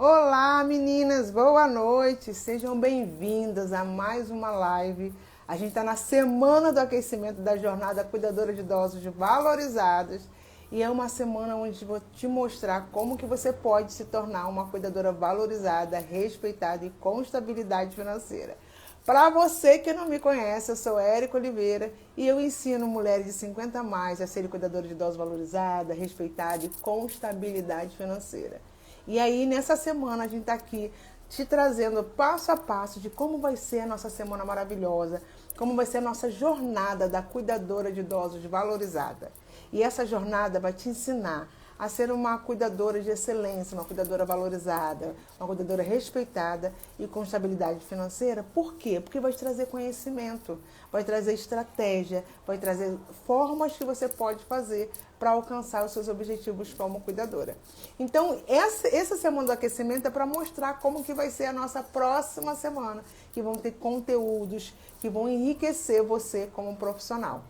Olá, meninas, boa noite. Sejam bem-vindas a mais uma live. A gente está na semana do aquecimento da jornada Cuidadora de Idosos Valorizadas e é uma semana onde vou te mostrar como que você pode se tornar uma cuidadora valorizada, respeitada e com estabilidade financeira. Para você que não me conhece, eu sou Érica Oliveira e eu ensino mulheres de 50 a mais a serem cuidadoras de idosos valorizada, respeitada e com estabilidade financeira. E aí, nessa semana, a gente está aqui te trazendo passo a passo de como vai ser a nossa semana maravilhosa, como vai ser a nossa jornada da cuidadora de idosos valorizada. E essa jornada vai te ensinar a ser uma cuidadora de excelência, uma cuidadora valorizada, uma cuidadora respeitada e com estabilidade financeira. Por quê? Porque vai te trazer conhecimento, vai trazer estratégia, vai trazer formas que você pode fazer para alcançar os seus objetivos como cuidadora. Então, essa semana do aquecimento é para mostrar como que vai ser a nossa próxima semana, que vão ter conteúdos que vão enriquecer você como profissional.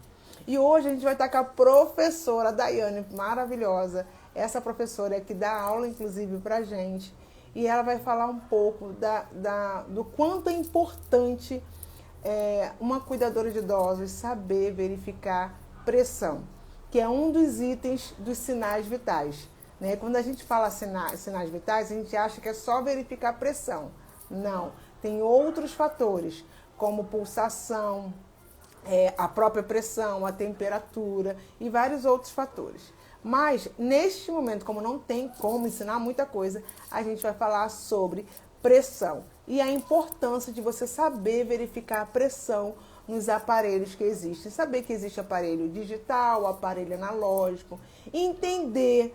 E hoje a gente vai estar com a professora Daiane, maravilhosa. Essa professora é que dá aula, inclusive, para a gente. E ela vai falar um pouco do quanto é importante uma cuidadora de idosos saber verificar pressão, que é um dos itens dos sinais vitais. Né? Quando a gente fala sinais vitais, a gente acha que é só verificar pressão. Não, tem outros fatores, como pulsação, a própria pressão, a temperatura e vários outros fatores. Mas, neste momento, como não tem como ensinar muita coisa, a gente vai falar sobre pressão e a importância de você saber verificar a pressão nos aparelhos que existem. Saber que existe aparelho digital, aparelho analógico, entender.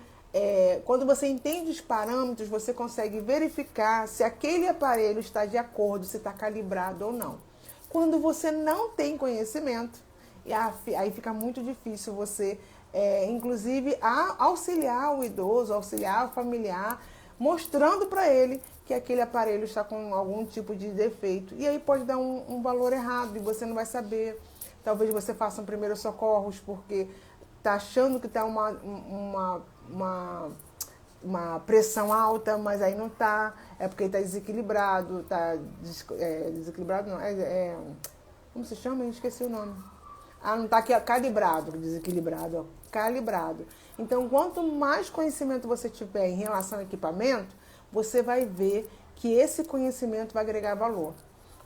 Quando você entende os parâmetros, você consegue verificar se aquele aparelho está de acordo, se está calibrado ou não. Quando você não tem conhecimento, aí fica muito difícil você, inclusive, auxiliar o idoso, auxiliar o familiar, mostrando para ele que aquele aparelho está com algum tipo de defeito. E aí pode dar um valor errado e você não vai saber. Talvez você faça um primeiro socorros porque está achando que está uma pressão alta, mas aí não está, é porque está desequilibrado, desequilibrado não, como se chama? Eu esqueci o nome. Não está calibrado, desequilibrado, ó, calibrado. Então, quanto mais conhecimento você tiver em relação ao equipamento, você vai ver que esse conhecimento vai agregar valor.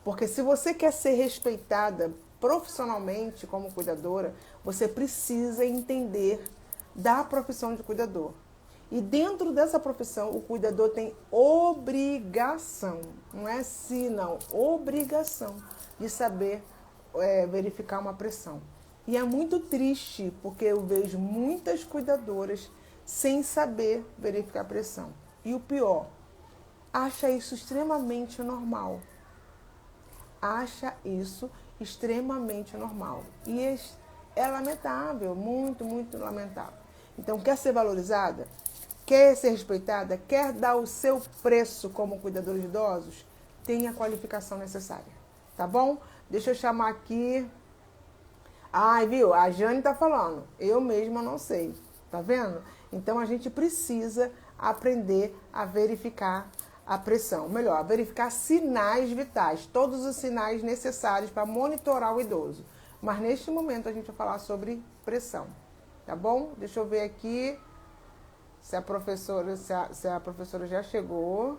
Porque se você quer ser respeitada profissionalmente como cuidadora, você precisa entender da profissão de cuidador. E dentro dessa profissão, o cuidador tem obrigação, não é se não, obrigação de saber verificar uma pressão. E é muito triste, porque eu vejo muitas cuidadoras sem saber verificar a pressão. E o pior, acha isso extremamente normal. Acha isso extremamente normal. E é lamentável, muito, muito lamentável. Então, quer ser valorizada? Quer ser respeitada? Quer dar o seu preço como cuidador de idosos? Tenha a qualificação necessária. Tá bom? Deixa eu chamar aqui. Ai, viu? A Jane tá falando. Eu mesma não sei. Tá vendo? Então, a gente precisa aprender a verificar a pressão. Melhor, verificar sinais vitais. Todos os sinais necessários para monitorar o idoso. Mas, neste momento, a gente vai falar sobre pressão. Tá bom? Deixa eu ver aqui se a professora já chegou.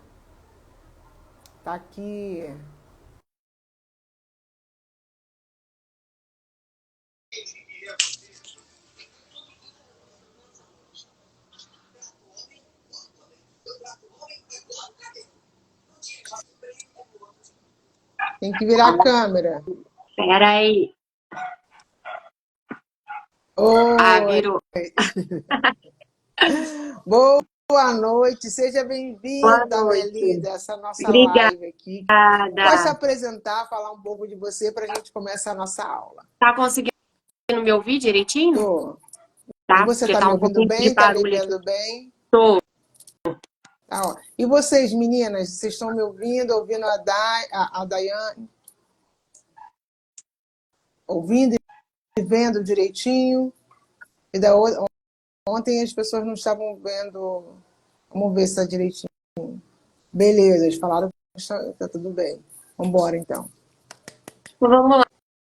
Tá aqui. Tem que virar a câmera. Espera aí. Oi. Virou. Boa noite, seja Boa bem-vinda, minha noite. linda, essa nossa Obrigada. live aqui. Pode se apresentar, falar um pouco de você para a gente começar a nossa aula. Tá conseguindo me ouvir direitinho? Tô. E Tá? você Porque está tá me um ouvindo pouquinho de bem? Está me barulho aqui. vendo bem? Tô. Tá, ó. E vocês, meninas, vocês estão me ouvindo a Daiane? Ouvindo e vendo direitinho? E ontem as pessoas não estavam vendo. Vamos ver se está direitinho. Beleza, eles falaram que tá tudo bem. Vamos embora, então. Então, vamos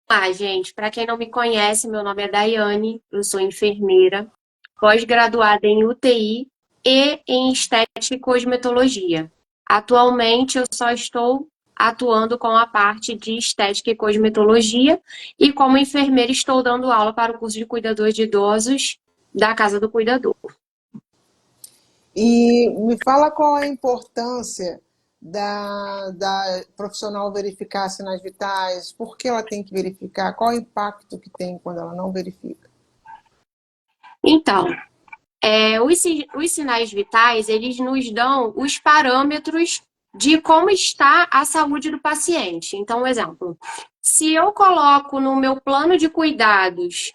lá, gente. Para quem não me conhece, meu nome é Daiane, eu sou enfermeira, pós-graduada em UTI e em estética e cosmetologia. Atualmente, eu só estou atuando com a parte de estética e cosmetologia e como enfermeira estou dando aula para o curso de cuidador de idosos da Casa do Cuidador. E me fala qual a importância da profissional verificar sinais vitais, por que ela tem que verificar, qual o impacto que tem quando ela não verifica. Então, os sinais vitais, eles nos dão os parâmetros de como está a saúde do paciente. Então, um exemplo, se eu coloco no meu plano de cuidados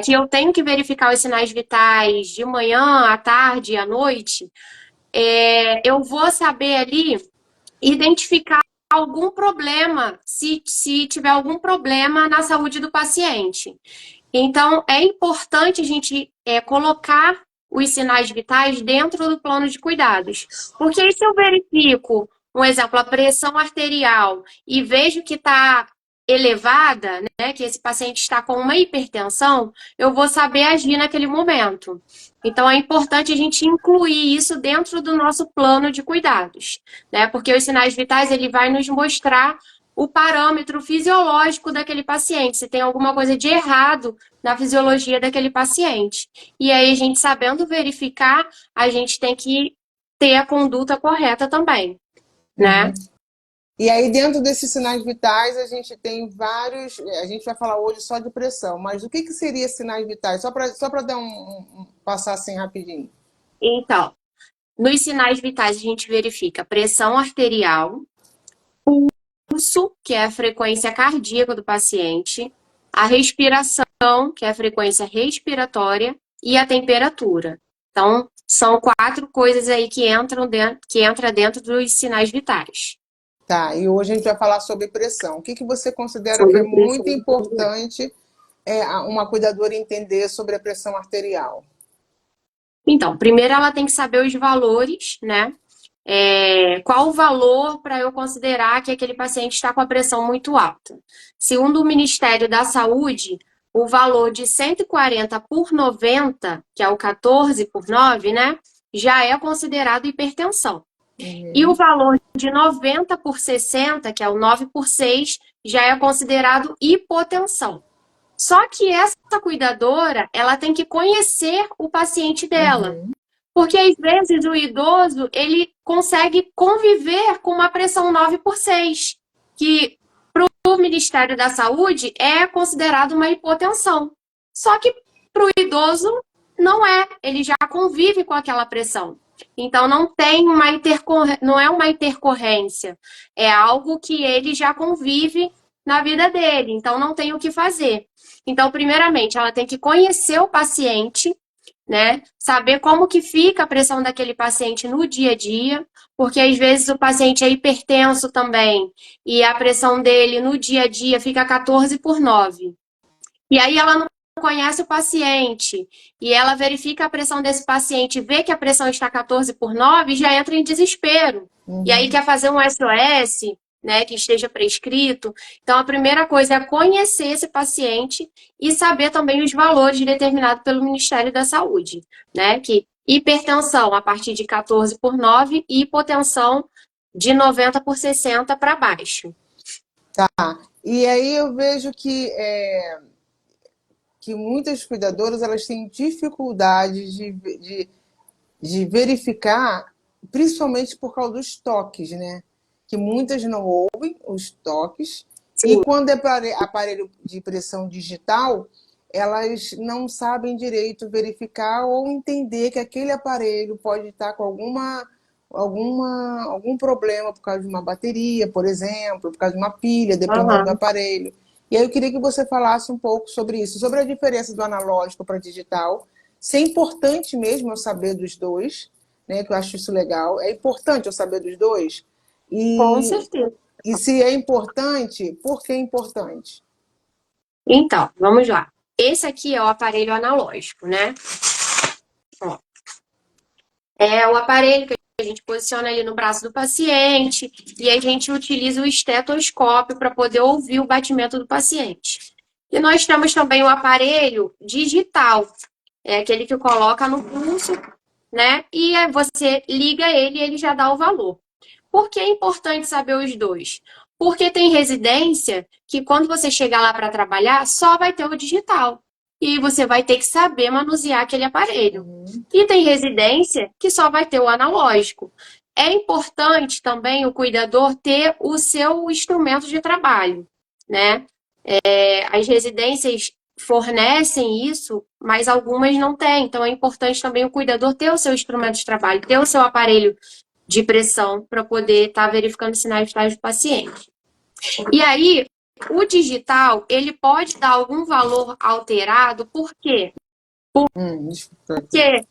que eu tenho que verificar os sinais vitais de manhã, à tarde e à noite, eu vou saber ali identificar algum problema, se tiver algum problema na saúde do paciente. Então, é importante a gente colocar os sinais vitais dentro do plano de cuidados. Porque aí, se eu verifico, um exemplo, a pressão arterial e vejo que está elevada, né, que esse paciente está com uma hipertensão, eu vou saber agir naquele momento. Então, é importante a gente incluir isso dentro do nosso plano de cuidados, né? Porque os sinais vitais, ele vai nos mostrar o parâmetro fisiológico daquele paciente, se tem alguma coisa de errado na fisiologia daquele paciente. E aí, a gente sabendo verificar, a gente tem que ter a conduta correta também, né? E aí, dentro desses sinais vitais, a gente tem vários. A gente vai falar hoje só de pressão, mas o que seria sinais vitais? Só para dar passar assim rapidinho. Então, nos sinais vitais, a gente verifica pressão arterial, pulso, que é a frequência cardíaca do paciente, a respiração, que é a frequência respiratória, e a temperatura. Então, são 4 coisas aí que entram dentro dos sinais vitais. Tá, e hoje a gente vai falar sobre pressão. O que você considera que é Sobre muito pressão. importante uma cuidadora entender sobre a pressão arterial? Então, primeiro ela tem que saber os valores, né? Qual o valor para eu considerar que aquele paciente está com a pressão muito alta? Segundo o Ministério da Saúde, o valor de 140 por 90, que é o 14 por 9, né? Já é considerado hipertensão. E o valor de 90 por 60, que é o 9 por 6, já é considerado hipotensão. Só que essa cuidadora, ela tem que conhecer o paciente dela. Porque às vezes o idoso, ele consegue conviver com uma pressão 9 por 6, que para o Ministério da Saúde é considerado uma hipotensão. Só que para o idoso não é, ele já convive com aquela pressão. Então não é uma intercorrência, é algo que ele já convive na vida dele, então não tem o que fazer. Então, primeiramente, ela tem que conhecer o paciente, né? Saber como que fica a pressão daquele paciente no dia a dia, porque às vezes o paciente é hipertenso também, e a pressão dele no dia a dia fica 14 por 9. E aí ela não conhece o paciente, e ela verifica a pressão desse paciente, vê que a pressão está 14 por 9 e já entra em desespero. E aí quer fazer um SOS, né, que esteja prescrito. Então, a primeira coisa é conhecer esse paciente e saber também os valores determinados pelo Ministério da Saúde, né, que hipertensão a partir de 14 por 9 e hipotensão de 90 por 60 para baixo. Tá. E aí eu vejo que muitas cuidadoras elas têm dificuldade de verificar, principalmente por causa dos toques, né? Que muitas não ouvem os toques. Sim. E quando é aparelho de pressão digital, elas não sabem direito verificar ou entender que aquele aparelho pode estar com algum problema por causa de uma bateria, por exemplo, por causa de uma pilha, dependendo do aparelho. E aí eu queria que você falasse um pouco sobre isso, sobre a diferença do analógico para digital. Se é importante mesmo eu saber dos dois, né, que eu acho isso legal. É importante eu saber dos dois? Com certeza. E se é importante, por que é importante? Então, vamos lá. Esse aqui é o aparelho analógico, né? Ó. É o aparelho que a gente posiciona ali no braço do paciente e a gente utiliza o estetoscópio para poder ouvir o batimento do paciente. E nós temos também o aparelho digital, é aquele que coloca no pulso, né? E aí você liga ele e ele já dá o valor. Por que é importante saber os dois? Porque tem residência que quando você chegar lá para trabalhar, só vai ter o digital. E você vai ter que saber manusear aquele aparelho. E tem residência que só vai ter o analógico. É importante também o cuidador ter o seu instrumento de trabalho, né? As residências fornecem isso, mas algumas não têm. Então é importante também o cuidador ter o seu instrumento de trabalho, ter o seu aparelho de pressão para poder estar verificando sinais vitais do paciente. E aí, o digital, ele pode dar algum valor alterado, por quê? Porque,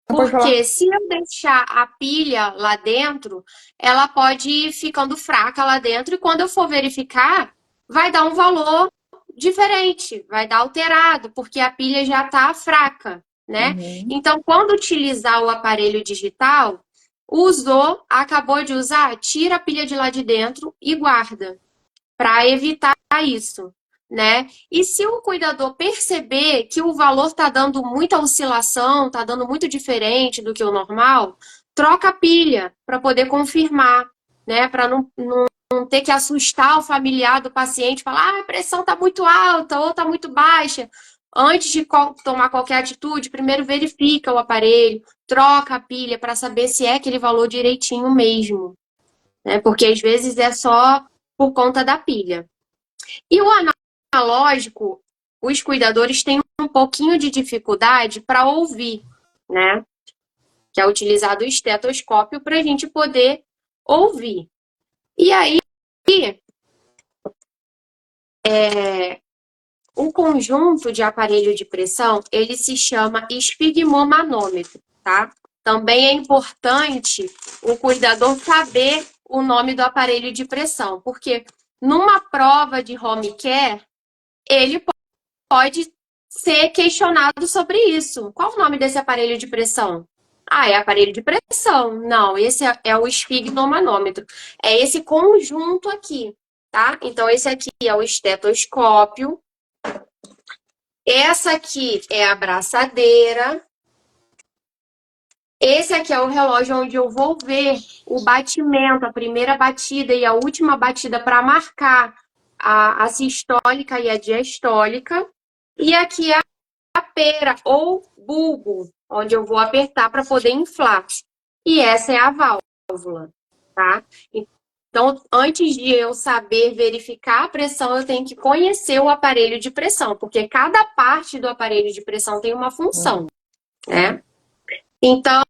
porque se eu deixar a pilha lá dentro, ela pode ir ficando fraca lá dentro e quando eu for verificar, vai dar um valor diferente, vai dar alterado, porque a pilha já está fraca, né? Então, quando utilizar o aparelho digital, usou, acabou de usar, tira a pilha de lá de dentro e guarda, para evitar isso, né? E se o cuidador perceber que o valor está dando muita oscilação, está dando muito diferente do que o normal, troca a pilha para poder confirmar, né? Para não ter que assustar o familiar do paciente, falar, a pressão está muito alta ou está muito baixa. Antes de tomar qualquer atitude, primeiro verifica o aparelho, troca a pilha para saber se é aquele valor direitinho mesmo, né? Porque às vezes é só por conta da pilha. E o analógico, os cuidadores têm um pouquinho de dificuldade para ouvir, né? Que é utilizado o estetoscópio para a gente poder ouvir. E aí, o conjunto de aparelho de pressão, ele se chama esfigmomanômetro, tá? Também é importante o cuidador saber o nome do aparelho de pressão, porque numa prova de home care, ele pode ser questionado sobre isso. Qual o nome desse aparelho de pressão? Ah, é aparelho de pressão. Não, esse é o esfigmomanômetro. É esse conjunto aqui, tá? Então, esse aqui é o estetoscópio. Essa aqui é a braçadeira. Esse aqui é o relógio onde eu vou ver o batimento, a primeira batida e a última batida para marcar a sistólica e a diastólica. E aqui é a pera ou bulbo, onde eu vou apertar para poder inflar. E essa é a válvula, tá? Então, antes de eu saber verificar a pressão, eu tenho que conhecer o aparelho de pressão, porque cada parte do aparelho de pressão tem uma função, né? Então,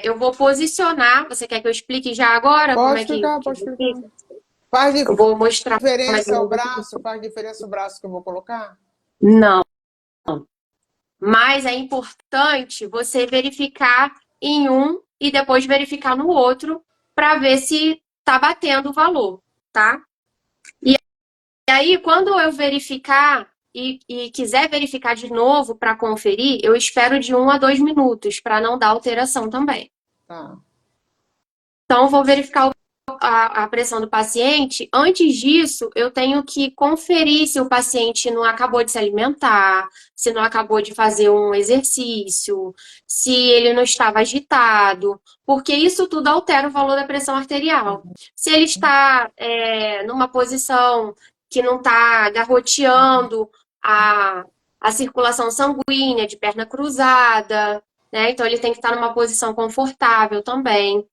eu vou posicionar. Você quer que eu explique já agora? Pode explicar, pode explicar. Faz eu vou mostrar diferença o braço? Faz diferença o braço que eu vou colocar? Não. Mas é importante você verificar em um e depois verificar no outro para ver se está batendo o valor, tá? E aí, quando eu verificar e quiser verificar de novo para conferir, eu espero de 1 a 2 minutos para não dar alteração também. Tá. Então, eu vou verificar a pressão do paciente. Antes disso, eu tenho que conferir se o paciente não acabou de se alimentar, se não acabou de fazer um exercício, se ele não estava agitado, porque isso tudo altera o valor da pressão arterial. Se ele está numa posição que não está garroteando a circulação sanguínea de perna cruzada, né? Então ele tem que estar numa posição confortável também.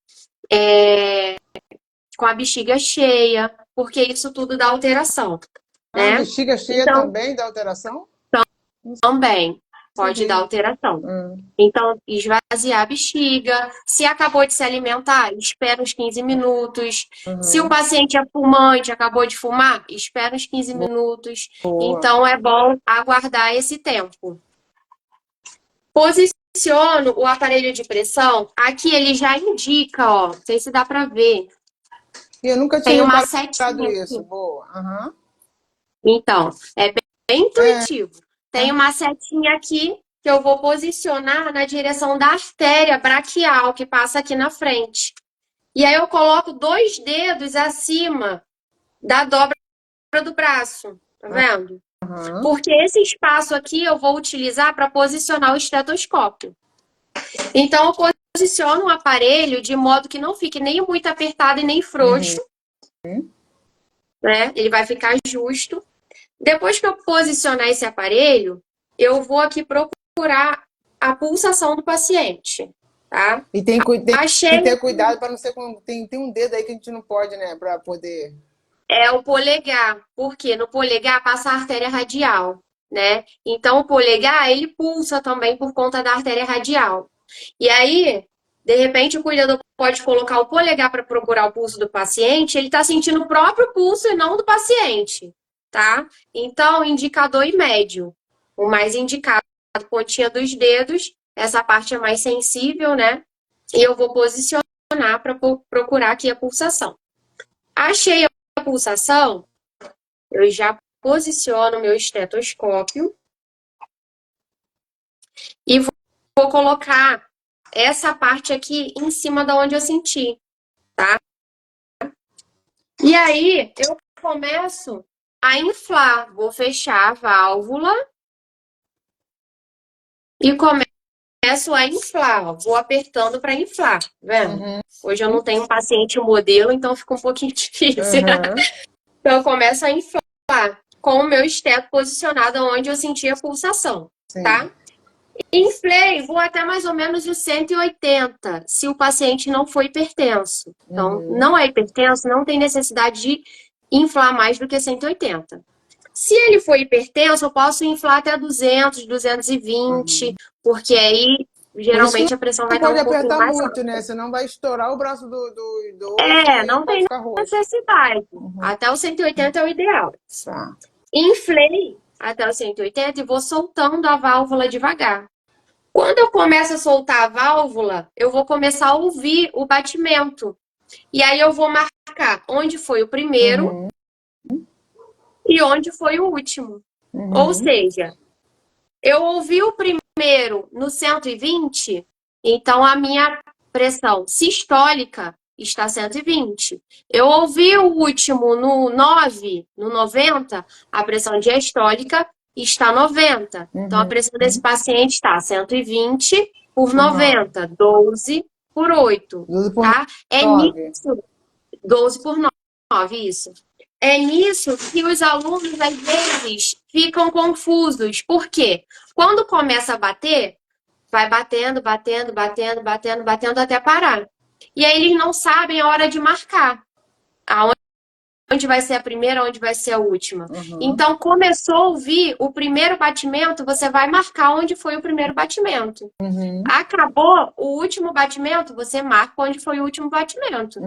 Com a bexiga cheia, porque isso tudo dá alteração. Né? A bexiga cheia então, também dá alteração? Também pode dar alteração. Então, esvaziar a bexiga. Se acabou de se alimentar, espera uns 15 minutos. Se o paciente é fumante, acabou de fumar, espera uns 15 minutos. Então, é bom aguardar esse tempo. Posiciono o aparelho de pressão. Aqui ele já indica, ó. Não sei se dá para ver. Eu nunca tinha uma setinha isso. Boa. Então, é bem intuitivo. Tem uma setinha aqui que eu vou posicionar na direção da artéria braquial que passa aqui na frente. E aí eu coloco 2 dedos acima da dobra do braço, tá vendo? Uhum. Porque esse espaço aqui eu vou utilizar para posicionar o estetoscópio. Então eu posiciono o aparelho de modo que não fique nem muito apertado e nem frouxo, né? Ele vai ficar justo. Depois que eu posicionar esse aparelho, eu vou aqui procurar a pulsação do paciente, tá? E tem Achei que ter cuidado para não ser com. Tem um dedo aí que a gente não pode, né? Para poder. é o polegar, porque no polegar passa a artéria radial, né? Então o polegar, ele pulsa também por conta da artéria radial. E aí, de repente, o cuidador pode colocar o polegar para procurar o pulso do paciente, ele está sentindo o próprio pulso e não do paciente, tá? Então, indicador e médio. O mais indicado, pontinha dos dedos, essa parte é mais sensível, né? E eu vou posicionar para procurar aqui a pulsação. Achei a pulsação, eu já posiciono o meu estetoscópio e vou colocar essa parte aqui em cima da onde eu senti, tá? E aí, eu começo a inflar. Vou fechar a válvula e começo a inflar. Ó. Vou apertando para inflar, tá vendo? Hoje eu não tenho um paciente modelo, então fica um pouquinho difícil. Então, eu começo a inflar com o meu esteto posicionado onde eu senti a pulsação, tá? Inflei, vou até mais ou menos os 180, se o paciente não for hipertenso. Então, não é hipertenso, não tem necessidade de inflar mais do que 180. Se ele for hipertenso, eu posso inflar até 200, 220, porque aí, geralmente, a pressão vai Não estar pode um pouquinho apertar mais muito, alta. né? Senão vai estourar o braço do idoso e Não pode tem ficar roxo. necessidade. Até o 180 é o ideal. Tá. Inflei até o 180 e vou soltando a válvula devagar. Quando eu começo a soltar a válvula, eu vou começar a ouvir o batimento. E aí eu vou marcar onde foi o primeiro e onde foi o último. Ou seja, eu ouvi o primeiro no 120, então a minha pressão sistólica está 120. Eu ouvi o último no 9, no 90, a pressão diastólica está 90. Então a pressão desse paciente está 120 por 90, 12 por 8, 12 por tá? É 9. nisso, 12 por 9, isso. É nisso que os alunos, às vezes, ficam confusos. Por quê? Quando começa a bater, vai batendo, batendo, batendo, batendo, batendo até parar. E aí eles não sabem a hora de marcar. Onde vai ser a primeira, onde vai ser a última. Então, começou a ouvir o primeiro batimento, você vai marcar onde foi o primeiro batimento. Acabou o último batimento, você marca onde foi o último batimento.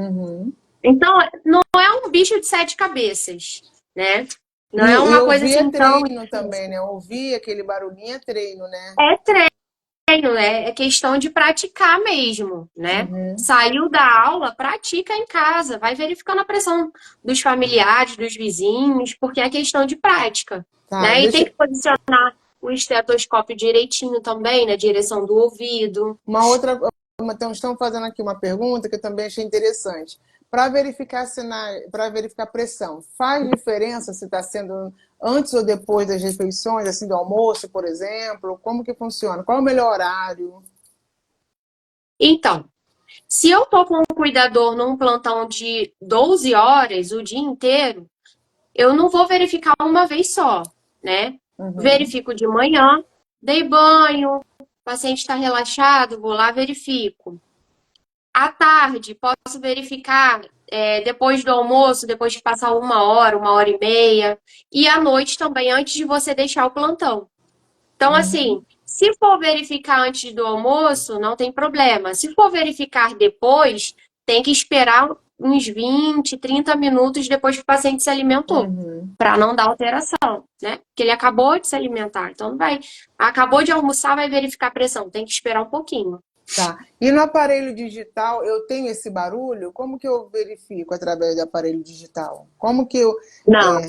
Então, não é um bicho de 7 cabeças, né? Não é uma coisa assim tão... treino também, né? Ouvir aquele barulhinho é treino, né? É treino, né? É questão de praticar mesmo, né? Saiu da aula, pratica em casa, vai verificando a pressão dos familiares, dos vizinhos, porque é questão de prática, né? E tem que posicionar o estetoscópio direitinho também, na direção do ouvido. Estão fazendo aqui uma pergunta que eu também achei interessante. Para verificar a pressão, faz diferença se está sendo antes ou depois das refeições, assim, do almoço, por exemplo? Como que funciona? Qual é o melhor horário? Então, se eu tô com um cuidador num plantão de 12 horas o dia inteiro, eu não vou verificar uma vez só, né? Verifico de manhã, dei banho, o paciente está relaxado, vou lá, verifico. À tarde, posso verificar depois do almoço, depois de passar 1 hora e meia. E à noite também, antes de você deixar o plantão. Então, assim, se for verificar antes do almoço, não tem problema. Se for verificar depois, tem que esperar uns 20, 30 minutos depois que o paciente se alimentou, para não dar alteração, né? Porque ele acabou de se alimentar, então não vai... Acabou de almoçar, vai verificar a pressão, tem que esperar um pouquinho. Tá. E no aparelho digital, eu tenho esse barulho? Como que eu verifico através do aparelho digital? Como que eu... Não,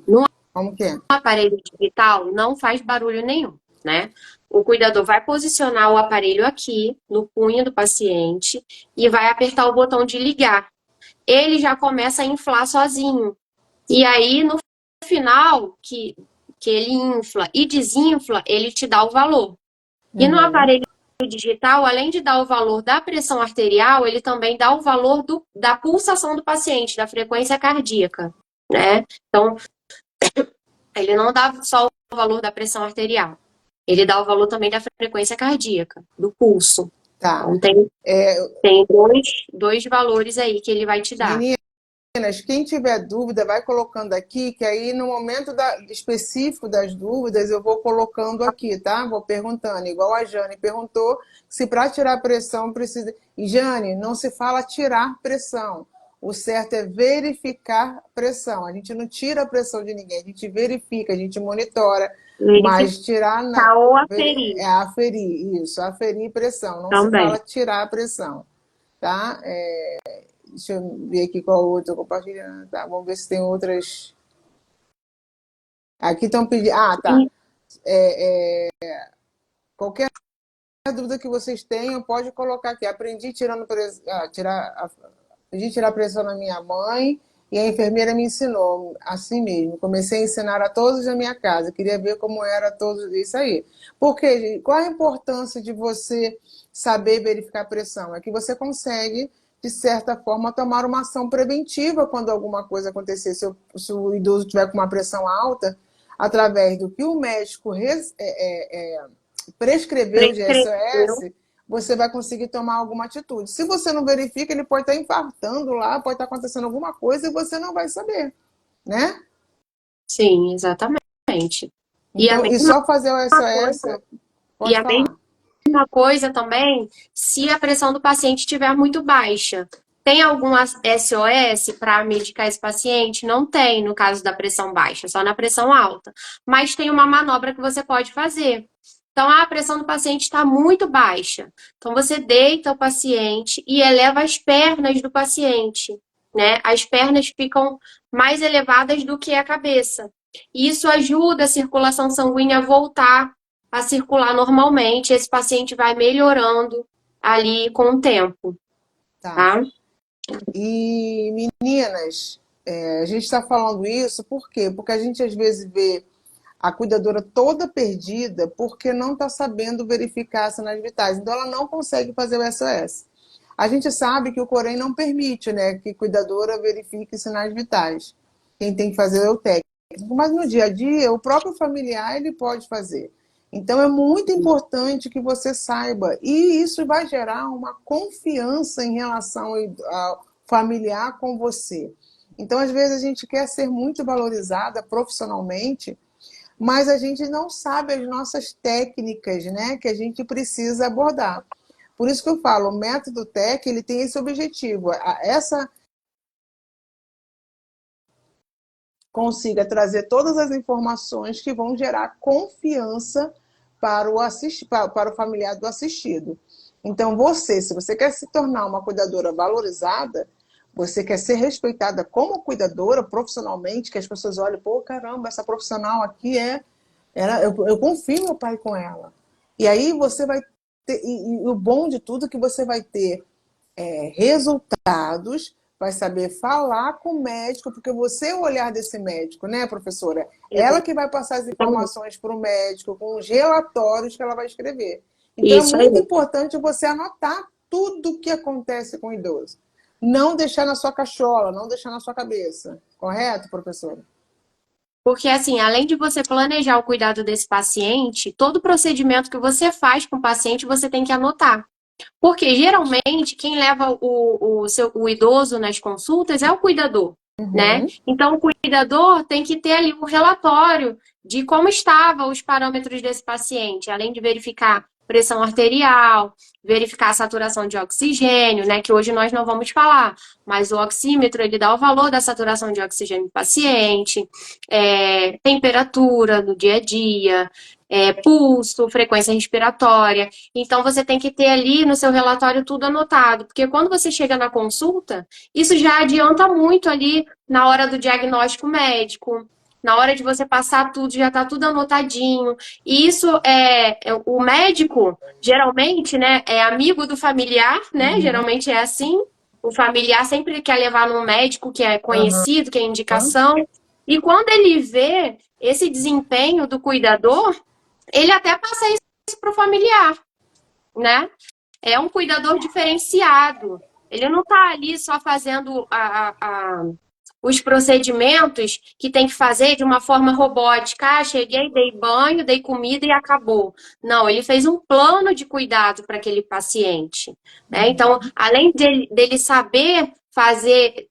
no como que é? aparelho digital não faz barulho nenhum. né? O cuidador vai posicionar o aparelho aqui, no punho do paciente, e vai apertar o botão de ligar. Ele já começa a inflar sozinho. E aí, no final, que ele infla e desinfla, ele te dá o valor. E no Uhum. aparelho digital, além de dar o valor da pressão arterial, ele também dá o valor da pulsação do paciente, da frequência cardíaca, né? Então, ele não dá só o valor da pressão arterial, ele dá o valor também da frequência cardíaca, do pulso. Tá. Então, tem, É, tem dois valores aí que ele vai te dar. Meninas, quem tiver dúvida, vai colocando aqui, que aí no momento específico das dúvidas, eu vou colocando aqui, tá? Vou perguntando, igual a Jane perguntou, se para tirar pressão precisa... E, Jane, não se fala tirar pressão. O certo é verificar pressão. A gente não tira a pressão de ninguém, a gente verifica, a gente monitora, mas tirar não. Verificar ou aferir. É aferir, isso, aferir pressão. Não se Também. fala tirar a pressão, tá? Deixa eu ver aqui qual outro compartilhando. Tá, vamos ver se tem outras. Aqui estão pedindo. Ah, tá. Qualquer dúvida que vocês tenham, pode colocar aqui. Aprendi aprendi a tirar pressão na minha mãe e a enfermeira me ensinou assim mesmo. Comecei a ensinar a todos da minha casa. Queria ver como era todos isso aí. Porque, gente, qual a importância de você saber verificar a pressão? É que você consegue, de certa forma, tomar uma ação preventiva quando alguma coisa acontecer. Se o idoso tiver com uma pressão alta, através do que o médico prescreveu de SOS, você vai conseguir tomar alguma atitude. Se você não verifica, ele pode estar infartando lá, pode estar acontecendo alguma coisa e você não vai saber, né? Sim, exatamente. Então, e só fazer o SOS, E pode a falar. mesma coisa também, se a pressão do paciente estiver muito baixa. Tem algum SOS para medicar esse paciente? Não tem, no caso da pressão baixa, só na pressão alta. Mas tem uma manobra que você pode fazer. Então, a pressão do paciente está muito baixa. Então, você deita o paciente e eleva as pernas do paciente, né? As pernas ficam mais elevadas do que a cabeça. Isso ajuda a circulação sanguínea a voltar a circular normalmente. Esse paciente vai melhorando ali com o tempo, Tá. tá? E, meninas, a gente está falando isso por quê? Porque a gente às vezes vê a cuidadora toda perdida porque não está sabendo verificar as sinais vitais. Então, ela não consegue fazer o SOS. A gente sabe que o Corém não permite, né, que a cuidadora verifique sinais vitais. Quem tem que fazer é o técnico. Mas no dia a dia, o próprio familiar ele pode fazer. Então, é muito importante que você saiba. E isso vai gerar uma confiança em relação ao familiar com você. Então, às vezes, a gente quer ser muito valorizada profissionalmente, mas a gente não sabe as nossas técnicas, né, que a gente precisa abordar. Por isso que eu falo, o método TEC, ele tem esse objetivo, essa consiga trazer todas as informações que vão gerar confiança para para o familiar do assistido. Então, se você quer se tornar uma cuidadora valorizada, você quer ser respeitada como cuidadora profissionalmente, que as pessoas olhem, pô, caramba, essa profissional aqui eu confio meu pai com ela. E aí você vai ter, e o bom de tudo é que você vai ter resultados, vai saber falar com o médico, porque você é o olhar desse médico, né, professora? Ela que vai passar as informações para o médico, com os relatórios que ela vai escrever. Então, Isso é aí. muito importante você anotar tudo o que acontece com o idoso. Não deixar na sua cachola, não deixar na sua cabeça. Correto, professora? Porque, assim, além de você planejar o cuidado desse paciente, todo procedimento que você faz com o paciente, você tem que anotar. Porque, geralmente, quem leva o idoso nas consultas é o cuidador, né? Uhum. Então, o cuidador tem que ter ali um relatório de como estavam os parâmetros desse paciente, além de verificar pressão arterial, verificar a saturação de oxigênio, né? Que hoje nós não vamos falar, mas o oxímetro, ele dá o valor da saturação de oxigênio do paciente, temperatura no dia a dia, pulso, frequência respiratória. Então, você tem que ter ali no seu relatório tudo anotado, porque quando você chega na consulta, isso já adianta muito ali na hora do diagnóstico médico, na hora de você passar tudo, já está tudo anotadinho. E isso o médico, geralmente, né, é amigo do familiar, né? Uhum. Geralmente é assim. O familiar sempre quer levar no médico que é Aham. conhecido, que é indicação. E quando ele vê esse desempenho do cuidador, ele até passa isso para o familiar, né? É um cuidador diferenciado. Ele não está ali só fazendo os procedimentos que tem que fazer de uma forma robótica. Ah, cheguei, dei banho, dei comida e acabou. Não, ele fez um plano de cuidado para aquele paciente, né? Então, além dele saber fazer,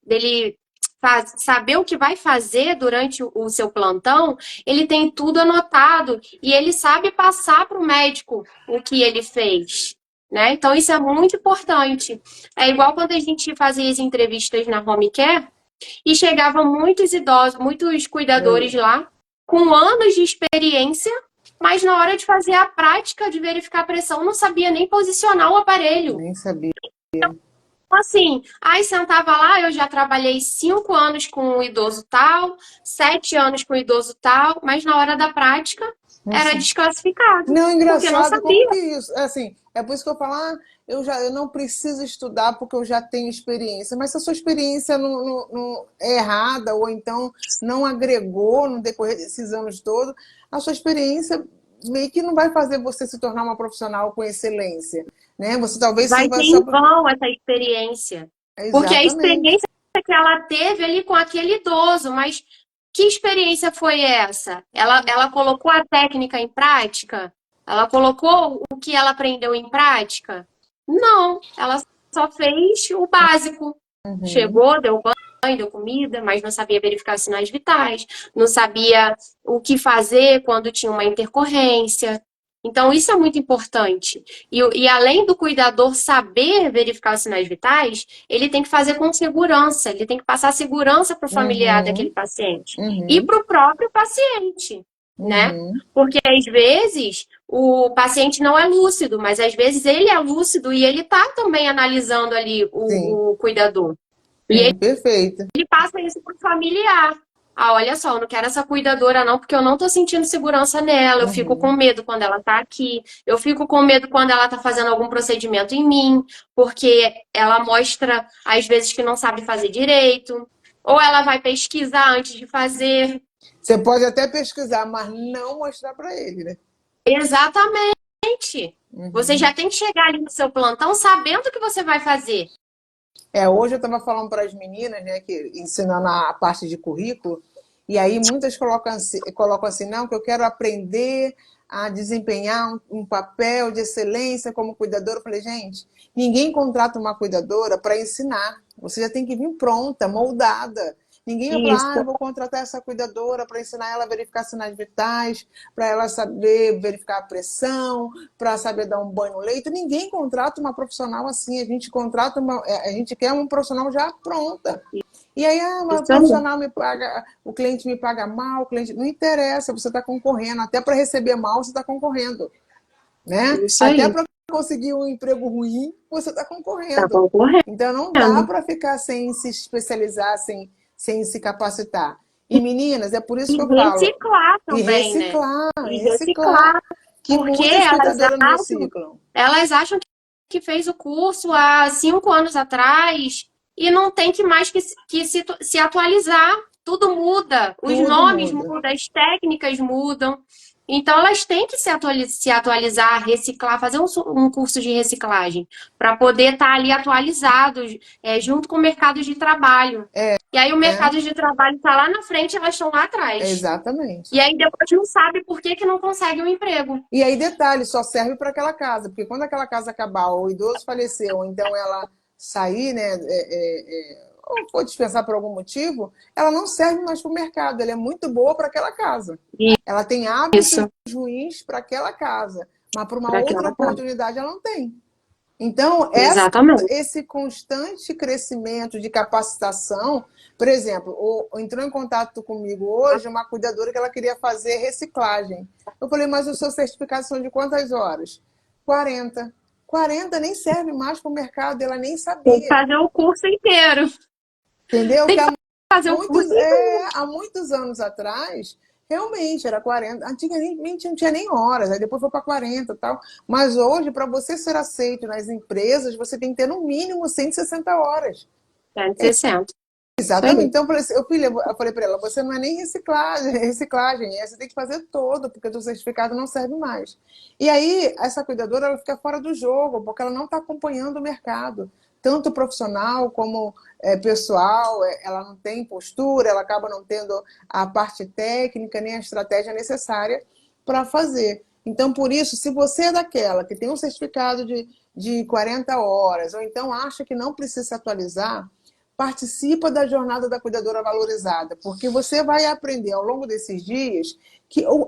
saber o que vai fazer durante o seu plantão, ele tem tudo anotado e ele sabe passar para o médico o que ele fez. Né? Então, isso é muito importante. É igual quando a gente fazia as entrevistas na home care e chegavam muitos idosos, muitos cuidadores Eu lá, com anos de experiência, mas na hora de fazer a prática de verificar a pressão, não sabia nem posicionar o aparelho. nem sabia. Então, assim, aí sentava lá, eu já trabalhei 5 anos com um idoso tal, 7 anos com um idoso tal, mas na hora da prática era Nossa. desclassificado, Não, porque não engraçado, como sabia. que isso? Assim, é por isso que eu falo, eu não preciso estudar porque eu já tenho experiência. Mas se a sua experiência não é errada, ou então não agregou no decorrer desses anos todos, a sua experiência meio que não vai fazer você se tornar uma profissional com excelência, né? Você talvez Vai sirva ser só em para... vão essa experiência. Porque a Exatamente. experiência que ela teve ali com aquele idoso, mas que experiência foi essa? Ela colocou a técnica em prática? Ela colocou o que ela aprendeu em prática? Não, ela só fez o básico. Uhum. Chegou, deu banho, deu comida, mas não sabia verificar os sinais vitais, não sabia o que fazer quando tinha uma intercorrência. Então, isso é muito importante. E além do cuidador saber verificar os sinais vitais, ele tem que fazer com segurança, ele tem que passar segurança para o familiar daquele Uhum. paciente e Uhum. para o próprio paciente, né? Uhum. Porque às vezes o paciente não é lúcido, mas às vezes ele é lúcido e ele está também analisando ali Sim, o cuidador. E sim, perfeito. ele passa isso para o familiar. Ah, olha só, eu não quero essa cuidadora não, porque eu não tô sentindo segurança nela, eu fico com Uhum. medo quando ela tá aqui, eu fico com medo quando ela tá fazendo algum procedimento em mim, porque ela mostra, às vezes, que não sabe fazer direito, ou ela vai pesquisar antes de fazer. Você pode até pesquisar, mas não mostrar para ele, né? Exatamente. Você Uhum. já tem que chegar ali no seu plantão sabendo o que você vai fazer. Hoje eu estava falando para as meninas, né, que ensinando a parte de currículo, e aí muitas colocam assim, não, que eu quero aprender a desempenhar um papel de excelência como cuidadora. Eu falei, gente, ninguém contrata uma cuidadora para ensinar. Você já tem que vir pronta, moldada. Ninguém vai falar, eu Isso, vou contratar essa cuidadora para ensinar ela a verificar sinais vitais, para ela saber verificar a pressão, para saber dar um banho no leito. Ninguém contrata uma profissional assim. A gente contrata a gente quer um profissional já pronta. E aí, mas o isso aí. profissional me paga, o cliente me paga mal, o cliente não interessa, você está concorrendo, até para receber mal você está concorrendo, né? Isso Até aí. para conseguir um emprego ruim você está Tá concorrendo. concorrendo. Então não dá para ficar sem se especializar, sem se capacitar. E meninas, é por isso E que eu falo, reciclar e também, né? reciclar, e E reciclar, reciclar, que porque muitas cuidadoras não reciclam. elas acham que fez o curso há 5 anos atrás e não tem que mais se atualizar. Tudo muda, os Tudo nomes muda. mudam, as técnicas mudam. Então, elas têm que se atualizar, reciclar, fazer um curso de reciclagem para poder estar ali atualizados, junto com o mercado de trabalho. E aí o É, mercado de trabalho está lá na frente, elas estão lá atrás. exatamente. E aí depois não sabe por que não consegue um emprego. E aí, detalhe, só serve para aquela casa, porque quando aquela casa acabar, ou o idoso faleceu, ou então ela sair, né, ou for dispensar por algum motivo, ela não serve mais para o mercado, ela é muito boa para aquela casa. Ela tem hábitos Isso, ruins para aquela casa, mas para uma para outra aquela casa. oportunidade ela não tem. Então, Exatamente. esse constante crescimento de capacitação, por exemplo, entrou em contato comigo hoje uma cuidadora que ela queria fazer reciclagem. Eu falei, mas o seu certificado são de quantas horas? 40. 40 nem serve mais para o mercado, ela nem Tem que sabia. fazer o curso inteiro. Entendeu? Tem Que que a fazer o curso. Há muitos anos atrás, realmente era 40. Antigamente não tinha nem horas, aí depois foi para 40 e tal. Mas hoje, para você ser aceito nas empresas, você tem que ter no mínimo 160 horas. 160. Exatamente. Então, eu falei para ela, você não é nem reciclagem, você tem que fazer todo, porque o teu certificado não serve mais. E aí, essa cuidadora, ela fica fora do jogo, porque ela não está acompanhando o mercado, tanto profissional como pessoal, ela não tem postura, ela acaba não tendo a parte técnica, nem a estratégia necessária para fazer. Então, por isso, se você é daquela que tem um certificado de 40 horas, ou então acha que não precisa se atualizar, participa da jornada da cuidadora valorizada, porque você vai aprender ao longo desses dias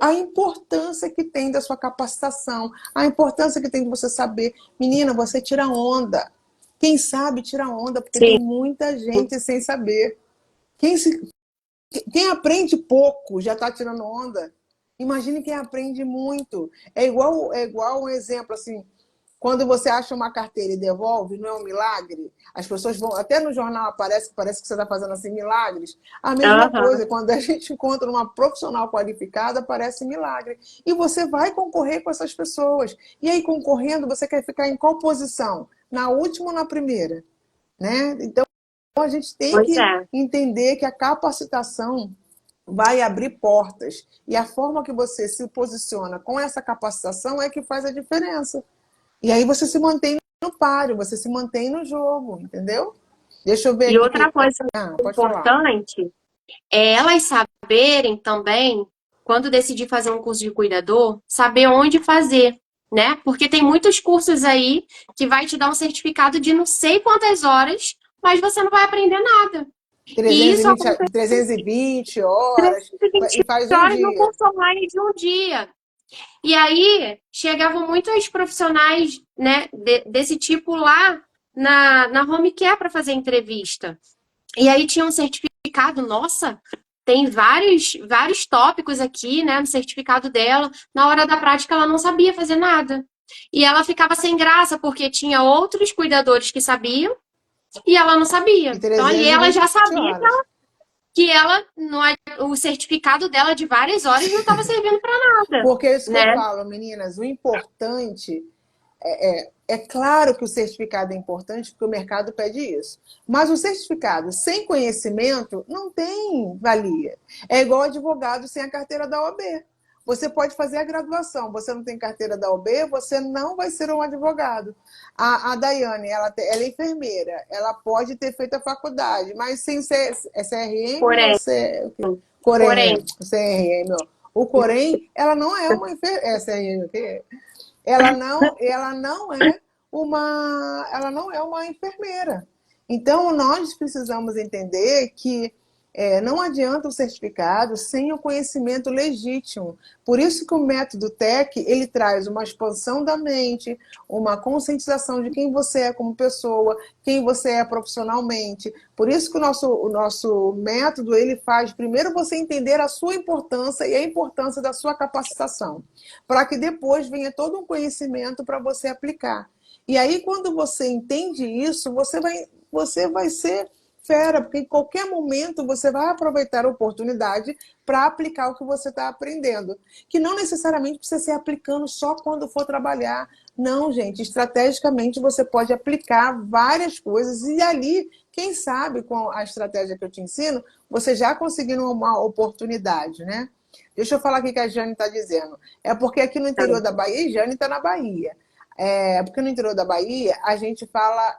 a importância que tem da sua capacitação, a importância que tem de você saber. Menina, você tira onda. Quem sabe tira onda, porque Sim. tem muita gente sem saber. Quem aprende pouco já está tirando onda. Imagine quem aprende muito. É igual um exemplo assim. Quando você acha uma carteira e devolve, não é um milagre? As pessoas vão, até no jornal parece que você está fazendo assim milagres. A mesma coisa, quando a gente encontra uma profissional qualificada, parece milagre. E você vai concorrer com essas pessoas. E aí, concorrendo, você quer ficar em qual posição? Na última ou na primeira? Né? Então, a gente tem que entender que a capacitação vai abrir portas. E a forma que você se posiciona com essa capacitação é que faz a diferença. E aí você se mantém no páreo, você se mantém no jogo, entendeu? Deixa eu ver E aqui. outra coisa importante é elas saberem também, quando decidir fazer um curso de cuidador, saber onde fazer, né? Porque tem muitos cursos aí que vai te dar um certificado de não sei quantas horas, mas você não vai aprender nada. 320 horas 320 e faz um horas no dia. curso online de um dia. E aí chegavam muitos profissionais, né, desse tipo lá na home care para fazer entrevista. E aí tinha um certificado, nossa, tem vários tópicos aqui, né, no certificado dela. Na hora da prática ela não sabia fazer nada. E ela ficava sem graça porque tinha outros cuidadores que sabiam e ela não sabia. Então ali ela já sabia que ela o certificado dela de várias horas não estava servindo para nada. Porque é isso né? que eu falo, meninas, o importante é claro que o certificado é importante, porque o mercado pede isso. Mas o certificado sem conhecimento não tem valia. É igual advogado sem a carteira da OAB. Você pode fazer a graduação, você não tem carteira da OAB, você não vai ser um advogado. A Daiane, ela é enfermeira, ela pode ter feito a faculdade, mas sem CRM ou Corém, CRM, o Corém, ela não é uma enfermeira. CRM, ela não é uma enfermeira. Então, nós precisamos entender que não adianta o certificado sem o conhecimento legítimo. Por isso que o método TEC, ele traz uma expansão da mente, uma conscientização de quem você é como pessoa, quem você é profissionalmente. Por isso que o nosso método, ele faz primeiro você entender a sua importância e a importância da sua capacitação, para que depois venha todo um conhecimento para você aplicar. E aí, quando você entende isso, você vai ser fera, porque em qualquer momento você vai aproveitar a oportunidade para aplicar o que você está aprendendo. Que não necessariamente precisa ser aplicando só quando for trabalhar. Não, gente, estrategicamente você pode aplicar várias coisas e ali, quem sabe, com a estratégia que eu te ensino, você já conseguindo uma oportunidade, né? Deixa eu falar aqui que a Jane está dizendo. É porque aqui no interior da Bahia, e Jane está na Bahia, porque no interior da Bahia a gente fala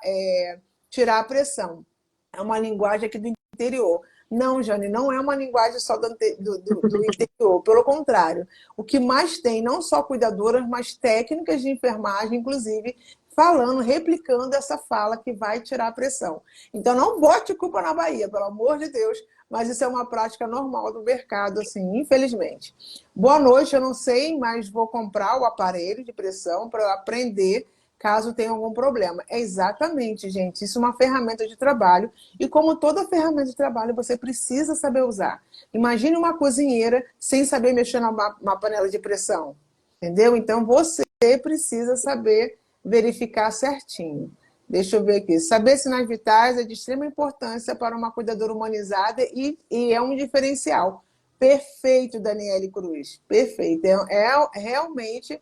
tirar a pressão. É uma linguagem aqui do interior. Não, Jane, não é uma linguagem só do interior. Pelo contrário, o que mais tem, não só cuidadoras, mas técnicas de enfermagem, inclusive, falando, replicando essa fala que vai tirar a pressão. Então, não bote culpa na Bahia, pelo amor de Deus, mas isso é uma prática normal do mercado, assim, infelizmente. Boa noite, eu não sei, mas vou comprar o aparelho de pressão para eu aprender caso tenha algum problema. É exatamente, gente, isso é uma ferramenta de trabalho e como toda ferramenta de trabalho, você precisa saber usar. Imagine uma cozinheira sem saber mexer numa panela de pressão, entendeu? Então, você precisa saber verificar certinho. Deixa eu ver aqui. Saber sinais vitais é de extrema importância para uma cuidadora humanizada e é um diferencial. Perfeito, Daniele Cruz. Perfeito. É realmente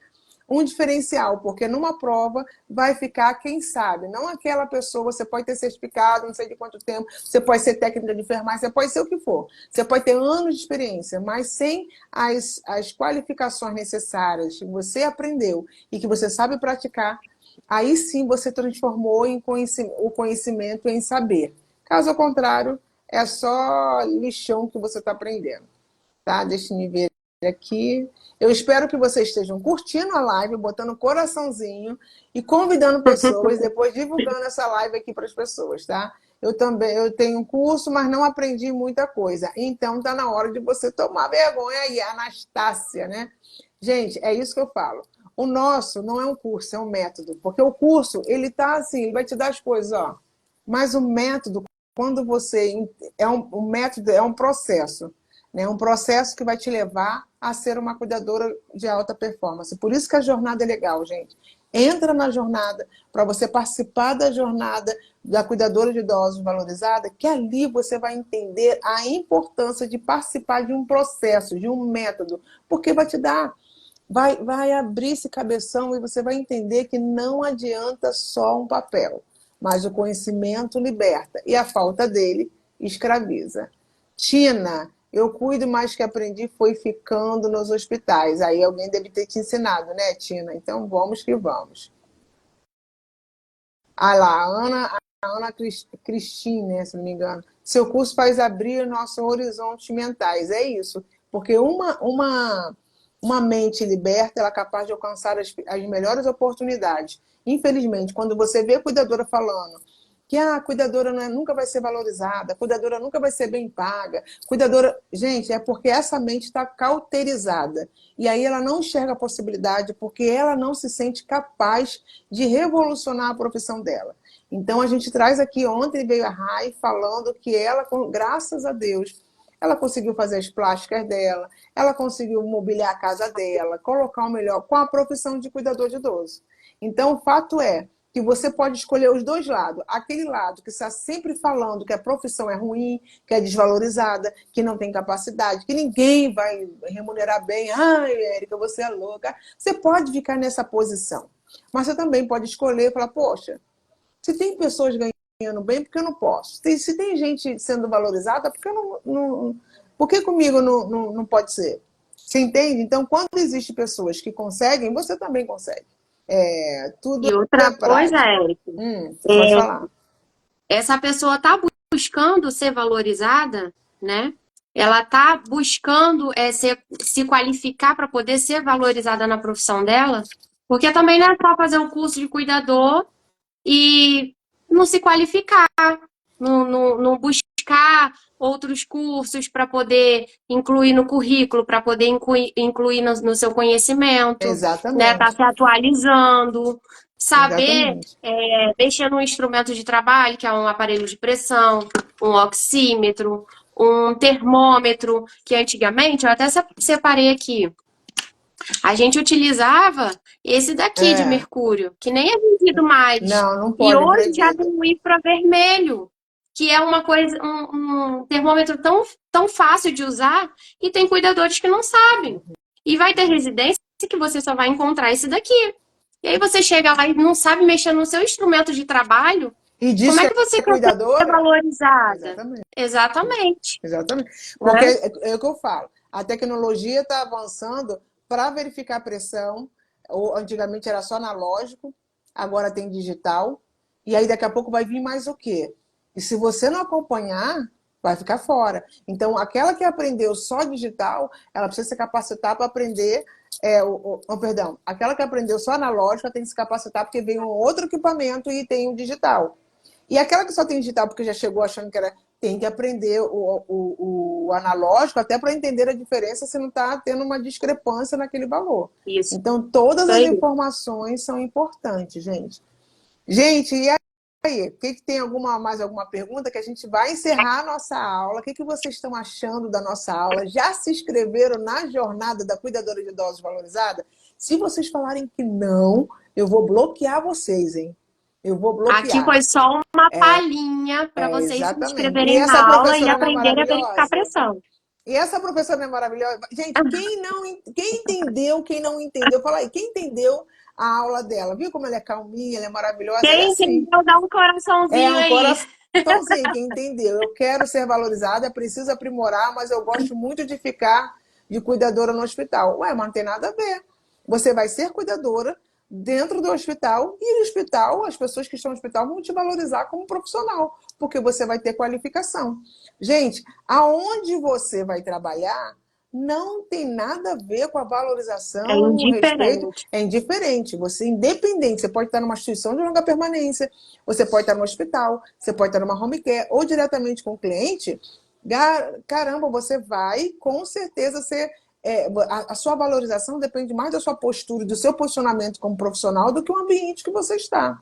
um diferencial, porque numa prova vai ficar quem sabe, não aquela pessoa. Você pode ter certificado, não sei de quanto tempo, você pode ser técnica de enfermagem, você pode ser o que for. Você pode ter anos de experiência, mas sem as qualificações necessárias que você aprendeu e que você sabe praticar, aí sim você transformou o conhecimento em saber. Caso contrário, é só lixão que você está aprendendo. Tá? Deixa eu ver aqui. Eu espero que vocês estejam curtindo a live, botando coraçãozinho e convidando pessoas, depois divulgando essa live aqui para as pessoas, tá? Eu tenho um curso, mas não aprendi muita coisa. Então tá na hora de você tomar vergonha aí, Anastácia, né? Gente, é isso que eu falo. O nosso não é um curso, é um método. Porque o curso, ele tá assim, ele vai te dar as coisas, ó. Mas o método, quando você... o método é um processo, né? Um processo que vai te levar a ser uma cuidadora de alta performance. Por isso que a jornada é legal, gente. Entra na jornada, para você participar da jornada da cuidadora de idosos valorizada, que ali você vai entender a importância de participar de um processo, de um método, porque vai te dar... Vai abrir esse cabeção e você vai entender que não adianta só um papel, mas o conhecimento liberta e a falta dele escraviza. Tina, eu cuido, mas que aprendi foi ficando nos hospitais. Aí alguém deve ter te ensinado, né, Tina? Então vamos que vamos. Ah lá, a Ana Cristina, né, se não me engano. Seu curso faz abrir nossos horizontes mentais. É isso. Porque uma mente liberta, ela é capaz de alcançar as melhores oportunidades. Infelizmente, quando você vê a cuidadora falando que a cuidadora nunca vai ser valorizada, a cuidadora nunca vai ser bem paga, cuidadora... Gente, é porque essa mente está cauterizada. E aí ela não enxerga a possibilidade porque ela não se sente capaz de revolucionar a profissão dela. Então a gente traz aqui, ontem veio a Rai falando que ela, graças a Deus, ela conseguiu fazer as plásticas dela, ela conseguiu mobiliar a casa dela, colocar o melhor com a profissão de cuidador de idoso. Então o fato é que você pode escolher os dois lados. Aquele lado que está sempre falando que a profissão é ruim, que é desvalorizada, que não tem capacidade, que ninguém vai remunerar bem. Ai, Érica, você é louca. Você pode ficar nessa posição. Mas você também pode escolher e falar, poxa, se tem pessoas ganhando bem, por que eu não posso? Se tem gente sendo valorizada, por que, por que comigo não pode ser? Você entende? Então, quando existem pessoas que conseguem, você também consegue. Tudo E é outra coisa, prática. Érica, Pode falar. essa pessoa está buscando ser valorizada, né? Ela está buscando se qualificar para poder ser valorizada na profissão dela, porque também não é só fazer o curso de cuidador e não se qualificar, não buscar outros cursos para poder incluir no currículo, para poder incluir no seu conhecimento, né? Tá Exatamente. se atualizando, saber Exatamente. mexer no instrumento de trabalho, que é um aparelho de pressão, um oxímetro, um termômetro, que antigamente, eu até separei aqui, a gente utilizava esse daqui de É. mercúrio, que nem é vendido mais. Não E pode, hoje já proibido. tem o infravermelho, que é uma coisa, um termômetro tão fácil de usar, e tem cuidadores que não sabem. E vai ter residência que você só vai encontrar esse daqui. E aí você chega lá e não sabe mexer no seu instrumento de trabalho, E diz como que é que você é quer ser cuidadora? valorizada? Exatamente. Exatamente, Exatamente. Porque né? é o que eu falo. A tecnologia está avançando para verificar a pressão. Antigamente era só analógico, agora tem digital. E aí daqui a pouco vai vir mais o quê? E se você não acompanhar, vai ficar fora. Então, aquela que aprendeu só digital, ela precisa se capacitar para aprender. Perdão, aquela que aprendeu só analógica tem que se capacitar porque vem um outro equipamento e tem o digital. E aquela que só tem digital porque já chegou achando que era, tem que aprender o analógico até para entender a diferença se não está tendo uma discrepância naquele valor. Isso, Então, todas isso as aí. informações são importantes, gente. Gente, e aí? Tem mais alguma pergunta que a gente vai encerrar a nossa aula? O que vocês estão achando da nossa aula? Já se inscreveram na jornada da Cuidadora de Idosos Valorizada? Se vocês falarem que não, eu vou bloquear vocês, hein? Eu vou Aqui bloquear. foi só uma palhinha para vocês se Exatamente. E inscreverem essa na aula e professora não é aprenderem a verificar a maravilhosa? pressão. E essa professora não é maravilhosa? Gente, quem entendeu, quem não entendeu, fala aí, quem entendeu a aula dela? Viu como ela é calminha, ela é maravilhosa? Ela é Quem assim. entendeu, dá um É coraçãozinho um aí. coraçãozinho, quem entendeu. Eu quero ser valorizada, preciso aprimorar, mas eu gosto muito de ficar de cuidadora no hospital. Ué, mas não tem nada a ver. Você vai ser cuidadora dentro do hospital e no hospital, as pessoas que estão no hospital vão te valorizar como profissional, porque você vai ter qualificação. Gente, aonde você vai trabalhar não tem nada a ver com a É valorização, o respeito, indiferente. é indiferente. Você é independente, você pode estar numa instituição de longa permanência, você pode estar no hospital, você pode estar numa home care ou diretamente com o cliente. Caramba, você vai com certeza ser. A sua valorização depende mais da sua postura, do seu posicionamento como profissional do que o ambiente que você está.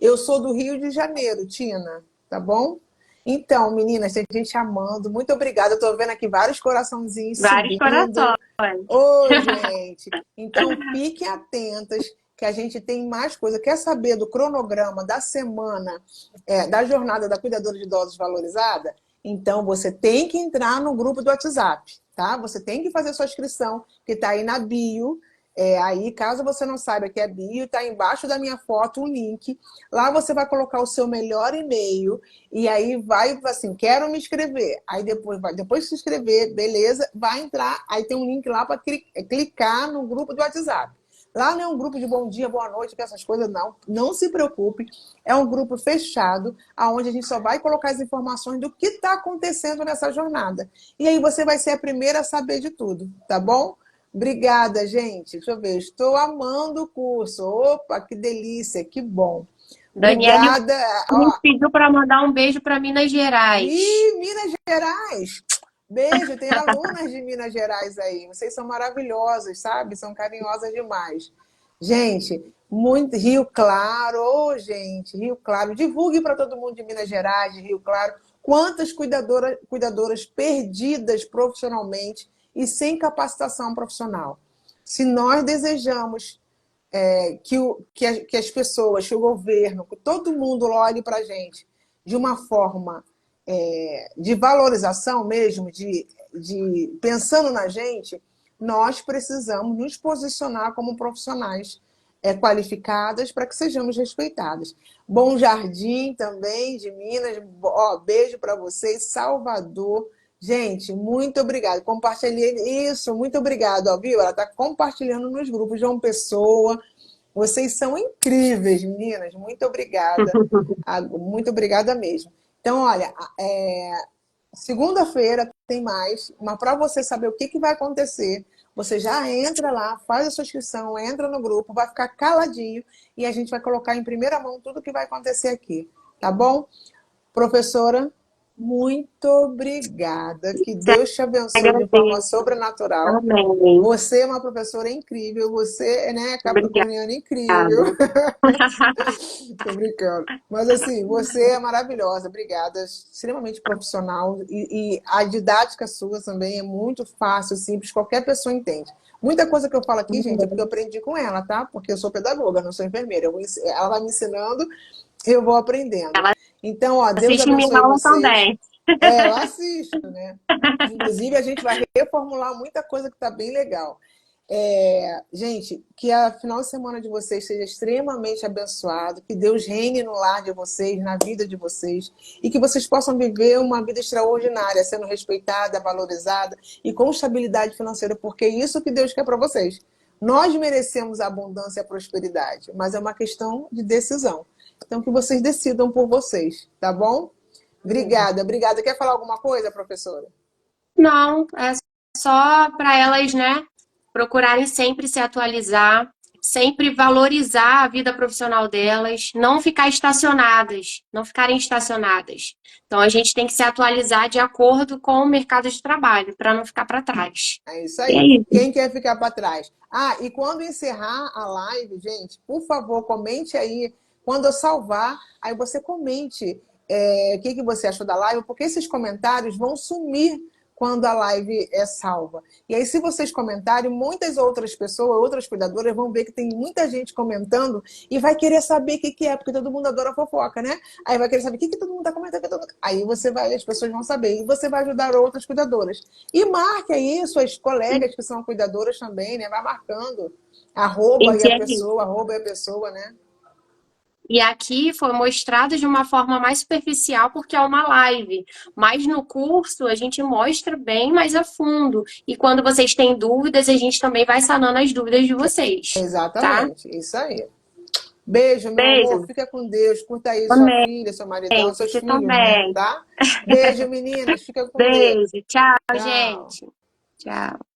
Eu sou do Rio de Janeiro, Tina, tá bom? Então, meninas, tem gente amando. Muito obrigada. Eu tô vendo aqui vários coraçãozinhos Vários subindo. corações. Ô, gente! Então, fiquem atentas que a gente tem mais coisa. Quer saber do cronograma da semana, da jornada da Cuidadora de Idosos Valorizada? Então, você tem que entrar no grupo do WhatsApp, tá? Você tem que fazer sua inscrição, que está aí na bio. Aí, caso você não saiba que é bio, está embaixo da minha foto um link. Lá você vai colocar o seu melhor e-mail e aí vai assim, quero me inscrever. Aí depois de se inscrever, beleza, vai entrar. Aí tem um link lá para clicar no grupo do WhatsApp. Lá não é um grupo de bom dia, boa noite, que essas coisas não. Não se preocupe. É um grupo fechado, onde a gente só vai colocar as informações do que está acontecendo nessa jornada. E aí você vai ser a primeira a saber de tudo, tá bom? Obrigada, gente. Deixa eu ver. Estou amando o curso. Opa, que delícia, que bom. Daniele Obrigada. me Ó, pediu para mandar um beijo para Minas Gerais. Minas Gerais. Beijo, tem alunas de Minas Gerais aí. Vocês são maravilhosas, sabe? São carinhosas demais. Gente, muito Rio Claro, gente, Rio Claro. Divulgue para todo mundo de Minas Gerais, de Rio Claro. Quantas cuidadoras perdidas profissionalmente e sem capacitação profissional. Se nós desejamos que as pessoas, que o governo, que todo mundo olhe para a gente de uma forma de valorização mesmo, de pensando na gente, nós precisamos nos posicionar como profissionais qualificadas para que sejamos respeitadas. Bom Jardim também, de Minas, ó, beijo para vocês, Salvador. Gente, muito obrigada. Compartilhei isso, muito obrigado, ó, viu? Ela está compartilhando nos grupos. João Pessoa, vocês são incríveis, meninas. Muito obrigada. Muito obrigada mesmo. Então, olha, segunda-feira tem mais, mas para você saber o que vai acontecer, você já entra lá, faz a sua inscrição, entra no grupo, vai ficar caladinho e a gente vai colocar em primeira mão tudo o que vai acontecer aqui, tá bom? Professora, muito obrigada. Que Deus te abençoe de forma Agradeço. sobrenatural. Amém. Você é uma professora incrível, você é Obrigada. capricorniana incrível. Tô brincando. Mas assim, você é maravilhosa, obrigada, extremamente profissional e a didática sua também é muito fácil, simples, qualquer pessoa entende. Muita coisa que eu falo aqui, gente, é porque eu aprendi com ela, tá? Porque eu sou pedagoga, não sou enfermeira. Ela vai me ensinando, eu vou aprendendo. Ela Então, ó, Deus assiste minha abençoe aula vocês. também. Eu assisto, né? Inclusive, a gente vai reformular muita coisa que tá bem legal. Gente, que a final de semana de vocês seja extremamente abençoado, que Deus reine no lar de vocês, na vida de vocês, e que vocês possam viver uma vida extraordinária, sendo respeitada, valorizada e com estabilidade financeira, porque é isso que Deus quer para vocês. Nós merecemos a abundância e a prosperidade, mas é uma questão de decisão. Então, que vocês decidam por vocês, tá bom? Obrigada, obrigada. Quer falar alguma coisa, professora? Não, é só para elas, né, procurarem sempre se atualizar, sempre valorizar a vida profissional delas, não ficar estacionadas, não ficarem estacionadas. Então a gente tem que se atualizar de acordo com o mercado de trabalho, para não ficar para trás. É isso E é aí. isso. Quem quer ficar para trás? Ah, e quando encerrar a live, gente, por favor, comente aí. Quando eu salvar, aí você comente o que você achou da live, porque esses comentários vão sumir quando a live é salva. E aí, se vocês comentarem, muitas outras pessoas, outras cuidadoras vão ver que tem muita gente comentando e vai querer saber o que que é, porque todo mundo adora fofoca, né? Aí vai querer saber o que que todo mundo está comentando. Aí as pessoas vão saber e você vai ajudar outras cuidadoras. E marque aí suas colegas que são cuidadoras também, né? Vai marcando. Arroba e a pessoa, né? E aqui foi mostrado de uma forma mais superficial porque é uma live. Mas no curso a gente mostra bem mais a fundo. E quando vocês têm dúvidas, a gente também vai sanando as dúvidas de vocês. Tá? Exatamente, isso aí. Beijo, meu amor. Beijo. Fica com Deus. Curta aí sua Amém. filha, seu maridão, seus Você filhos, né? também. Tá? Beijo, meninas. Fica com Deus. Beijo. Tchau, Tchau. gente. Tchau.